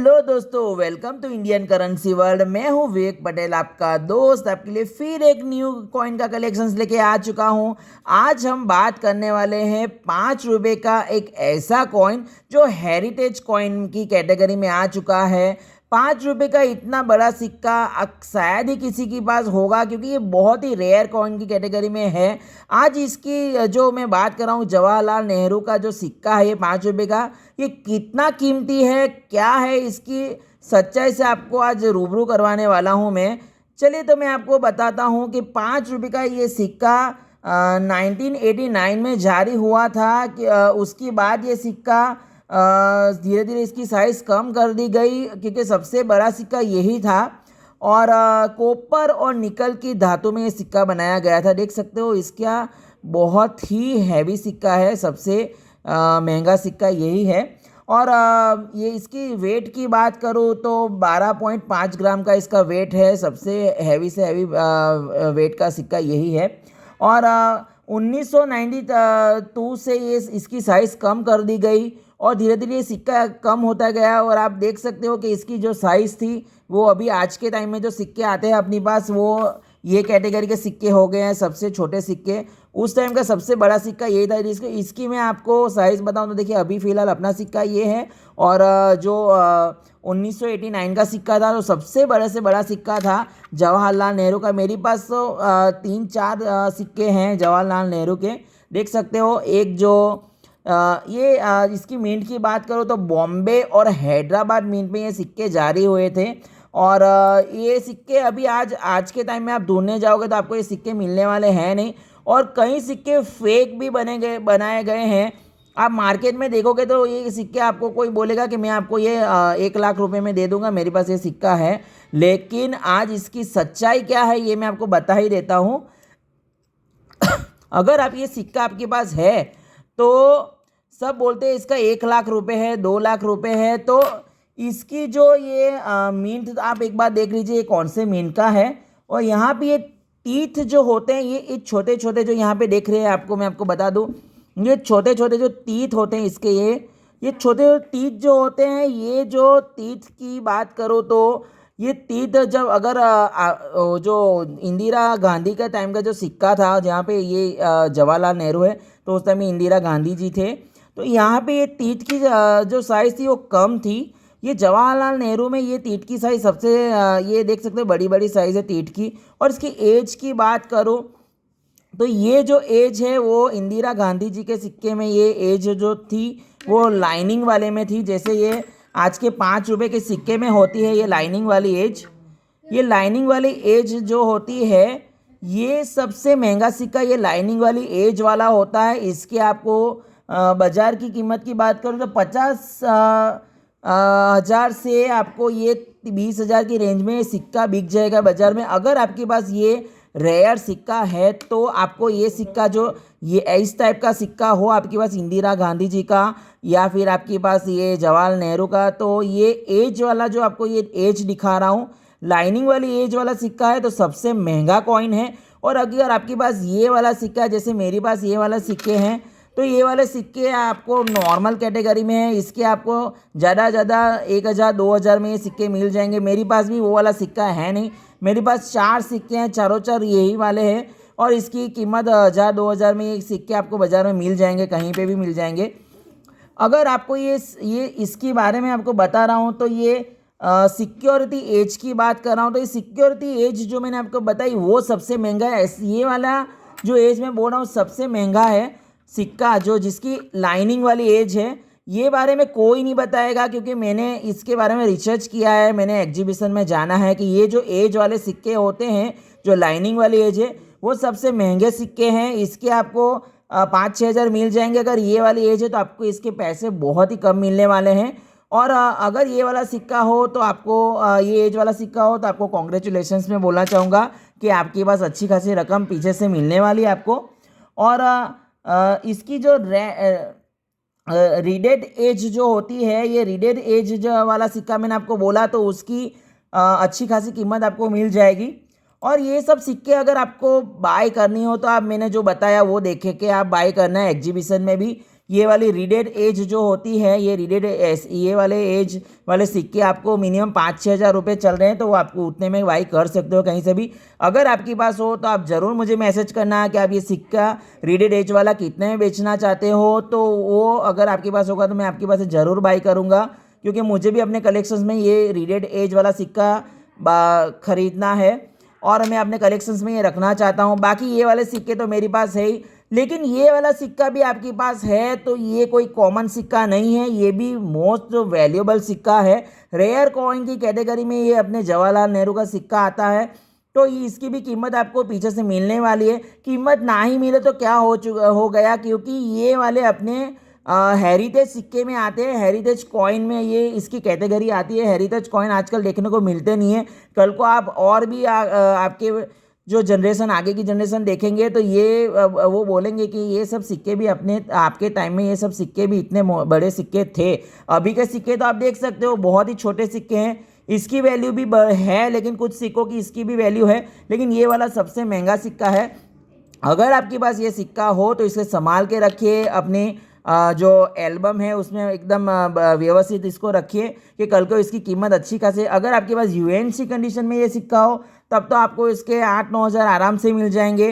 Hello दोस्तों, welcome to Indian currency world. मैं हूं विवेक पटेल, आपका दोस्त। आपके लिए फिर एक न्यू कॉइन का कलेक्शंस लेके आ चुका हूं। आज हम बात करने वाले हैं 5 रुपए का एक ऐसा कॉइन जो हेरिटेज कॉइन की कैटेगरी में आ चुका है। 5 रुपए का इतना बड़ा सिक्का शायद ही किसी के पास होगा, क्योंकि ये बहुत ही रेयर कॉइन की कैटेगरी में है। आज इसकी जो मैं बात कर रहा हूँ, जवाहरलाल नेहरू का जो सिक्का है ये 5 रुपए का, ये कितना कीमती है, क्या है इसकी सच्चाई से आपको आज रूबरू करवाने वाला हूँ मैं। चलिए तो मैं आपको बताता हूँ कि 5 रुपए का ये सिक्का 1989 में जारी हुआ था कि उसके बाद ये सिक्का धीरे धीरे इसकी साइज़ कम कर दी गई, क्योंकि सबसे बड़ा सिक्का यही था। और कॉपर और निकल की धातु में ये सिक्का बनाया गया था। देख सकते हो इसका बहुत ही हैवी सिक्का है, सबसे महंगा सिक्का यही है। और ये इसकी वेट की बात करूँ तो 12.5 ग्राम का इसका वेट है। सबसे हैवी से हैवी वेट का सिक्का यही है। और 1992 से ये इसकी साइज़ कम कर दी गई और धीरे धीरे ये सिक्का कम होता गया। और आप देख सकते हो कि इसकी जो साइज़ थी वो अभी आज के टाइम में जो सिक्के आते हैं अपने पास, वो ये कैटेगरी के सिक्के हो गए हैं सबसे छोटे सिक्के। उस टाइम का सबसे बड़ा सिक्का यही था। इसकी मैं आपको साइज़ बताऊं तो देखिए, अभी फ़िलहाल अपना सिक्का ये है। और जो 1989 का सिक्का था, जो सबसे बड़े से बड़ा सिक्का था जवाहरलाल नेहरू का। मेरे पास तो 3-4 सिक्के हैं जवाहरलाल नेहरू के, देख सकते हो। एक जो इसकी मिंट की बात करो तो बॉम्बे और हैदराबाद मिंट में ये सिक्के जारी हुए थे। और ये सिक्के अभी आज के टाइम में आप ढूंढने जाओगे तो आपको ये सिक्के मिलने वाले हैं नहीं। और कई सिक्के फेक भी बनाए गए हैं। आप मार्केट में देखोगे तो ये सिक्के आपको कोई बोलेगा कि मैं आपको ये 1 लाख रुपए में दे दूंगा, मेरे पास ये सिक्का है। लेकिन आज इसकी सच्चाई क्या है ये मैं आपको बता ही देता हूँ। अगर आप ये सिक्का आपके पास है तो सब बोलते हैं इसका 1 लाख रुपए है, 2 लाख रुपए है। तो इसकी जो ये मिंट आप एक बार देख लीजिए कौन से मिंट का है। और यहाँ पे ये टीथ जो होते हैं, ये छोटे छोटे जो यहाँ पे देख रहे हैं आपको, मैं आपको बता दूँ, ये छोटे छोटे जो टीथ होते हैं इसके, ये छोटे टीथ जो होते हैं, ये जो टीथ की बात करो तो ये टीथ जब अगर जो इंदिरा गांधी का टाइम का जो सिक्का था, जहाँ पे ये जवाहरलाल नेहरू है, तो उस टाइम में इंदिरा गांधी जी थे, तो यहाँ पे ये टीथ की जो साइज़ थी वो कम थी। ये जवाहरलाल नेहरू में ये टीथ की साइज़ सबसे ये देख सकते हो बड़ी बड़ी साइज़ है टीथ की। और इसकी एज की बात करो तो ये जो एज है वो इंदिरा गांधी जी के सिक्के में ये एज जो थी वो लाइनिंग वाले में थी। जैसे ये आज के 5 रुपए के सिक्के में होती है ये लाइनिंग वाली एज। ये लाइनिंग वाली एज जो होती है, ये सबसे महंगा सिक्का ये लाइनिंग वाली एज वाला होता है। इसके आपको बाज़ार की कीमत की बात करूँ तो 50,000 से आपको ये 20,000 की रेंज में सिक्का बिक जाएगा बाज़ार में। अगर आपके पास ये रेयर सिक्का है तो आपको ये सिक्का जो ये इस टाइप का सिक्का हो आपके पास, इंदिरा गांधी जी का या फिर आपके पास ये जवाहरलाल नेहरू का, तो ये एज वाला जो आपको ये एज दिखा रहा हूँ, लाइनिंग वाली एज वाला सिक्का है तो सबसे महंगा कॉइन है। और अगर आपके पास ये वाला सिक्का है, जैसे मेरे पास ये वाला सिक्के हैं, तो ये वाले सिक्के आपको नॉर्मल कैटेगरी में है। इसके आपको ज़्यादा 1,000-2,000 में ये सिक्के मिल जाएंगे। मेरे पास भी वो वाला सिक्का है नहीं, मेरे पास 4 सिक्के हैं, चारों चार यही वाले हैं। और इसकी कीमत 1,000-2,000 में ये सिक्के आपको बाज़ार में मिल जाएंगे, कहीं पे भी मिल जाएंगे। अगर आपको ये इसके बारे में आपको बता रहा हूँ तो ये सिक्योरिटी एज की बात कर रहा हूँ, तो ये सिक्योरिटी एज जो मैंने आपको बताई वो सबसे महंगा है। ये वाला जो एज मैं बोल रहा हूँ सबसे महंगा है सिक्का, जो जिसकी लाइनिंग वाली एज है। ये बारे में कोई नहीं बताएगा, क्योंकि मैंने इसके बारे में रिसर्च किया है, मैंने एग्जीबिशन में जाना है कि ये जो एज वाले सिक्के होते हैं, जो लाइनिंग वाली एज है, वो सबसे महंगे सिक्के हैं। इसके आपको 5-6 हज़ार मिल जाएंगे। अगर ये वाली एज है तो आपको इसके पैसे बहुत ही कम मिलने वाले हैं। और अगर ये वाला सिक्का हो तो आपको ये एज वाला सिक्का हो तो आपको कॉन्ग्रेचुलेशंस में बोलना चाहूँगा कि आपके पास अच्छी खासी रकम पीछे से मिलने वाली है आपको। और इसकी जो रीडेड एज जो होती है, ये रीडेड एज जो वाला सिक्का मैंने आपको बोला, तो उसकी अच्छी खासी कीमत आपको मिल जाएगी। और ये सब सिक्के अगर आपको बाय करनी हो तो आप मैंने जो बताया वो देखे कि आप बाय करना है एग्जीबिशन में भी, ये वाली रीडेड एज जो होती है, ये वाले एज वाले सिक्के आपको मिनिमम 5-6 हज़ार रुपये चल रहे हैं, तो वो आपको उतने में बाई कर सकते हो कहीं से भी। अगर आपके पास हो तो आप ज़रूर मुझे मैसेज करना कि आप ये सिक्का रीडेड एज वाला कितने में बेचना चाहते हो, तो वो अगर आपके पास होगा तो मैं आपके पास से ज़रूर बाई करूँगा, क्योंकि मुझे भी अपने कलेक्शंस में ये रीडेड एज वाला सिक्का खरीदना है और मैं अपने कलेक्शंस में ये रखना चाहता हूँ। बाकी ये वाले सिक्के तो मेरे पास है ही, लेकिन ये वाला सिक्का भी आपके पास है तो ये कोई कॉमन सिक्का नहीं है, ये भी मोस्ट वैल्यूएबल सिक्का है। रेयर कॉइन की कैटेगरी में ये अपने जवाहरलाल नेहरू का सिक्का आता है, तो इसकी भी कीमत आपको पीछे से मिलने वाली है। कीमत ना ही मिले तो क्या हो गया, क्योंकि ये वाले अपने हेरिटेज सिक्के में आते हैं, हेरिटेज कॉइन में ये इसकी कैटेगरी आती है। हेरिटेज कॉइन आजकल देखने को मिलते नहीं है। कल को आप और भी आपके जो जनरेशन, आगे की जनरेशन देखेंगे तो ये वो बोलेंगे कि ये सब सिक्के भी अपने आपके टाइम में ये सब सिक्के भी इतने बड़े सिक्के थे। अभी के सिक्के तो आप देख सकते हो बहुत ही छोटे सिक्के हैं, इसकी वैल्यू भी है, लेकिन कुछ सिक्कों की इसकी भी वैल्यू है, लेकिन ये वाला सबसे महंगा सिक्का है। अगर आपके पास ये सिक्का हो तो इसे संभाल के रखिए, अपनी जो एल्बम है उसमें एकदम व्यवस्थित इसको रखिए कि कल को इसकी कीमत अच्छी खासी। अगर आपके पास यूएनसी कंडीशन में ये सिक्का हो तब तो आपको इसके 8-9 हज़ार आराम से मिल जाएंगे।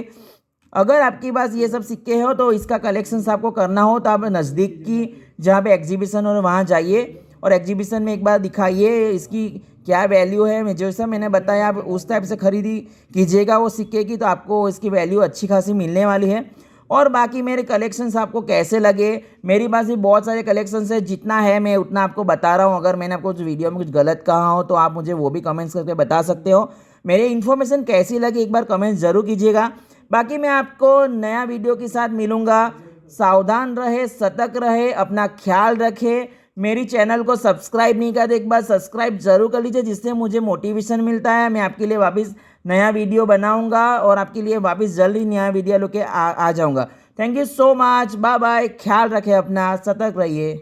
अगर आपके पास ये सब सिक्के हो तो इसका कलेक्शंस आपको करना हो तो आप नज़दीक की जहाँ पे एग्जीबिशन हो वहाँ जाइए और एग्जीबिशन में एक बार दिखाइए इसकी क्या वैल्यू है। जैसा मैंने बताया आप उस टाइप से खरीदी कीजिएगा वो सिक्के की, तो आपको इसकी वैल्यू अच्छी खासी मिलने वाली है। और बाकी मेरे कलेक्शंस आपको कैसे लगे, मेरी पास भी बहुत सारे कलेक्शंस है, जितना है मैं उतना आपको बता रहा हूँ। अगर मैंने आपको वीडियो में कुछ गलत कहा हो तो आप मुझे वो भी कमेंट्स करके बता सकते हो। मेरी इन्फॉर्मेशन कैसी लगी एक बार कमेंट्स ज़रूर कीजिएगा। बाकी मैं आपको नया वीडियो के साथ मिलूँगा। सावधान रहे, सतर्क रहे, अपना ख्याल रखें। मेरी चैनल को सब्सक्राइब नहीं किया तो एक बार सब्सक्राइब जरूर कर लीजिए, जिससे मुझे मोटिवेशन मिलता है। मैं आपके लिए वापस नया वीडियो बनाऊंगा और आपके लिए वापस जल्द ही नया वीडियो लेके आ जाऊंगा। Thank you so much, bye bye, ख्याल रखें अपना, सतर्क रहिए।